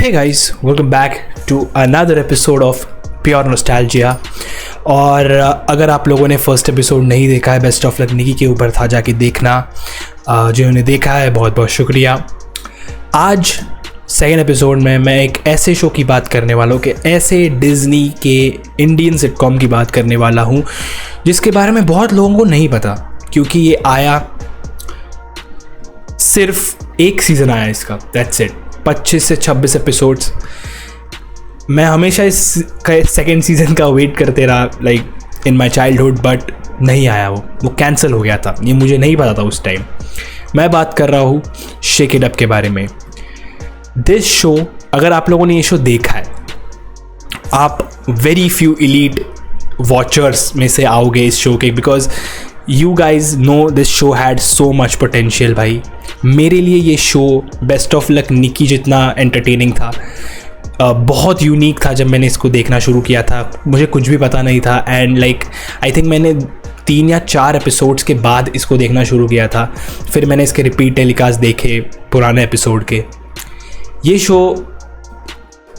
Hey guys, welcome back to another episode of Pure Nostalgia। और अगर आप लोगों ने फर्स्ट एपिसोड नहीं देखा है, बेस्ट ऑफ लक निकी के ऊपर था, जाके देखना। जिन्होंने देखा है बहुत बहुत शुक्रिया। आज सेकेंड एपिसोड में मैं एक ऐसे शो की बात करने वाला हूँ कि ऐसे डिज़नी के इंडियन सिटकॉम की बात करने वाला हूँ जिसके बारे में बहुत लोगों को नहीं पता, क्योंकि ये आया सिर्फ एक सीज़न आया इसका, दैट्स इट। 25 से 26 एपिसोड्स। मैं हमेशा इस सेकेंड सीज़न का वेट करते रहा, like in my childhood, but नहीं आया। वो कैंसिल हो गया था। ये मुझे नहीं पता था उस टाइम। मैं बात कर रहा हूँ शेक इट अप के बारे में। दिस शो, अगर आप लोगों ने ये शो देखा है, आप वेरी फ्यू एलीट वॉचर्स में से आओगे इस शो के, because you guys know this show had so much potential. भाई मेरे लिए ये show best of luck Nikki जितना एंटरटेनिंग था, बहुत यूनिक था। जब मैंने इसको देखना शुरू किया था मुझे कुछ भी पता नहीं था, एंड लाइक आई थिंक मैंने 3 या 4 एपिसोड्स के बाद इसको देखना शुरू किया था। फिर मैंने इसके रिपीट टेलीकास्ट देखे पुराने एपिसोड के। ये शो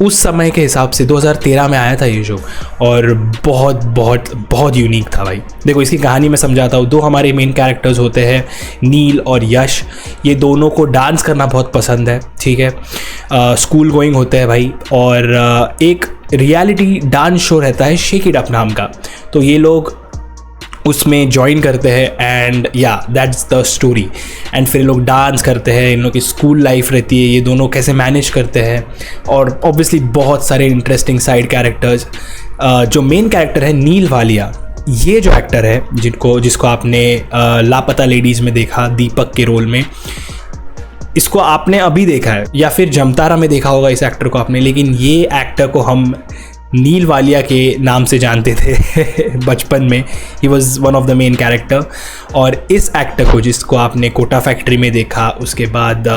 उस समय के हिसाब से 2013 में आया था ये शो, और बहुत बहुत बहुत यूनिक था भाई। देखो इसकी कहानी मैं समझाता हूँ। 2 हमारे मेन कैरेक्टर्स होते हैं, नील और यश। ये दोनों को डांस करना बहुत पसंद है, ठीक है। स्कूल गोइंग होते हैं भाई, और एक रियलिटी डांस शो रहता है शेक इट अप नाम का। तो ये लोग उसमें ज्वाइन करते हैं, एंड या दैट्स द स्टोरी। एंड फिर लोग डांस करते हैं, इन लोग की स्कूल लाइफ रहती है, ये दोनों कैसे मैनेज करते हैं, और ऑब्वियसली बहुत सारे इंटरेस्टिंग साइड कैरेक्टर्स। जो मेन कैरेक्टर है नील वालिया, ये जो एक्टर है जिसको आपने लापता लेडीज़ में देखा दीपक के रोल में, इसको आपने अभी देखा है या फिर जमतारा में देखा होगा इस एक्टर को आपने, लेकिन ये एक्टर को हम नील वालिया के नाम से जानते थे बचपन में। He was one of the main character. और इस एक्टर को, जिसको आपने कोटा फैक्ट्री में देखा, उसके बाद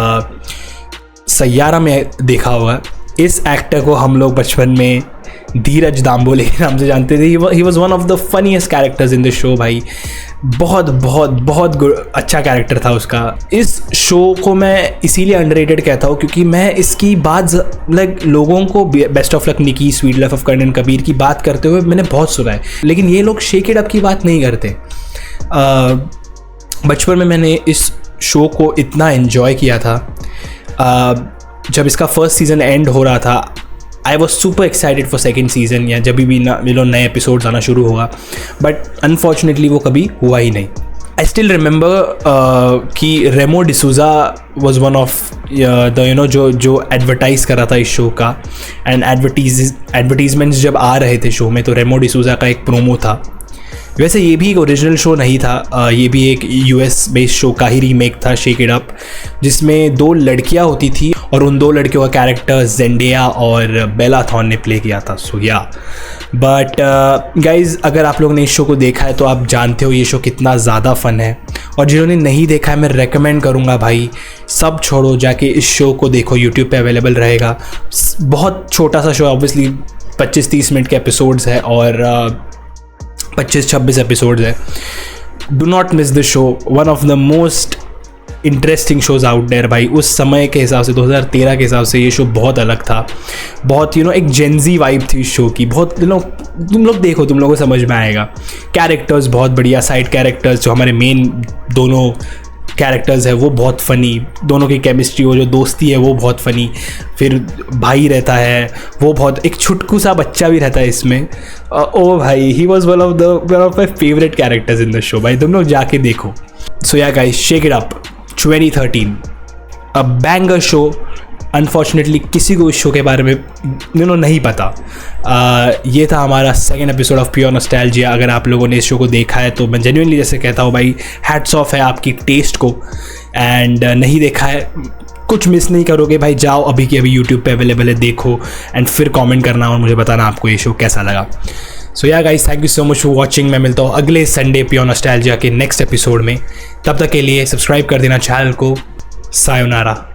सैयारा में देखा होगा, इस एक्टर को हम लोग बचपन में धीरज दाम्बोले के नाम से जानते थे। He was one of the funniest characters in the show भाई। बहुत बहुत बहुत अच्छा कैरेक्टर था उसका। इस शो को मैं इसीलिए अंडररेटेड कहता हूँ क्योंकि मैं इसकी बात लाइक लोगों को best of luck Nikki, sweet life of colonel Kabir की बात करते हुए मैंने बहुत सुना है, लेकिन ये लोग शेक इट अप की बात नहीं करते। बचपन में मैंने इस शो को इतना एन्जॉय किया था। जब इसका फर्स्ट सीज़न एंड हो रहा था, I was super excited for second season, या जब भी नए एपिसोड्स आना शुरू होगा, बट अनफॉर्चुनेटली वो कभी हुआ ही नहीं। आई स्टिल रिमेंबर कि Remo D'Souza was one of the जो एडवर्टाइज़ कर रहा था इस शो का, एंड एडवर्टीजमेंट्स जब आ रहे थे शो में, तो रेमो डिसूजा का एक प्रोमो था। वैसे ये भी एक ओरिजिनल शो नहीं था, ये भी एक US बेस्ड शो का ही रीमेक था, शेक इट अप, जिसमें 2 लड़कियां होती थी, और उन 2 लड़कियों का कैरेक्टर जेंडिया और बेला थॉर्न ने प्ले किया था। सो या बट गाइज, अगर आप लोगों ने इस शो को देखा है तो आप जानते हो ये शो कितना ज़्यादा फ़न है। और जिन्होंने नहीं देखा है, मैं रेकमेंड करूँगा भाई, सब छोड़ो, जाके इस शो को देखो। यूट्यूब पे अवेलेबल रहेगा। बहुत छोटा सा शो है, ऑब्वियसली 25-30 मिनट के एपिसोड्स है, और 25-26 एपिसोड्स है। Do not miss the show, one of the most interesting shows out there भाई। उस समय के हिसाब से, 2013 के हिसाब से, ये शो बहुत अलग था। बहुत एक जेनजी वाइब थी इस शो की। बहुत तुम लोग देखो, तुम लोगों को समझ में आएगा। कैरेक्टर्स बहुत बढ़िया, साइड कैरेक्टर्स जो हमारे मेन दोनों कैरेक्टर्स है वो बहुत फ़नी, दोनों की केमिस्ट्री, वो जो दोस्ती है वो बहुत फ़नी। फिर भाई रहता है, वो बहुत, एक छुटकू सा बच्चा भी रहता है इसमें। ओ भाई, he was one of my favourite characters in the show भाई। तुम लोग जाके देखो। सो या guys, shake it up 2013, a banger show. Unfortunately किसी को इस शो के बारे में नहीं पता। ये था हमारा second episode of pure nostalgia. अगर आप लोगों ने इस शो को देखा है तो मैं जेन्युइनली जैसे कहता हूँ भाई, हैट्स ऑफ है आपकी टेस्ट को। एंड नहीं देखा है, कुछ मिस नहीं करोगे भाई। जाओ अभी के अभी यूट्यूब पे अवेलेबल है, देखो, एंड फिर कमेंट करना और मुझे बताना आपको ये शो कैसा लगा। सो या guys, thank you so much for watching. मैं मिलता हूँ अगले संडे प्योर नॉस्टैल्जिया के नेक्स्ट एपिसोड में। तब तक के लिए सब्सक्राइब कर देना चैनल को। सायोनारा।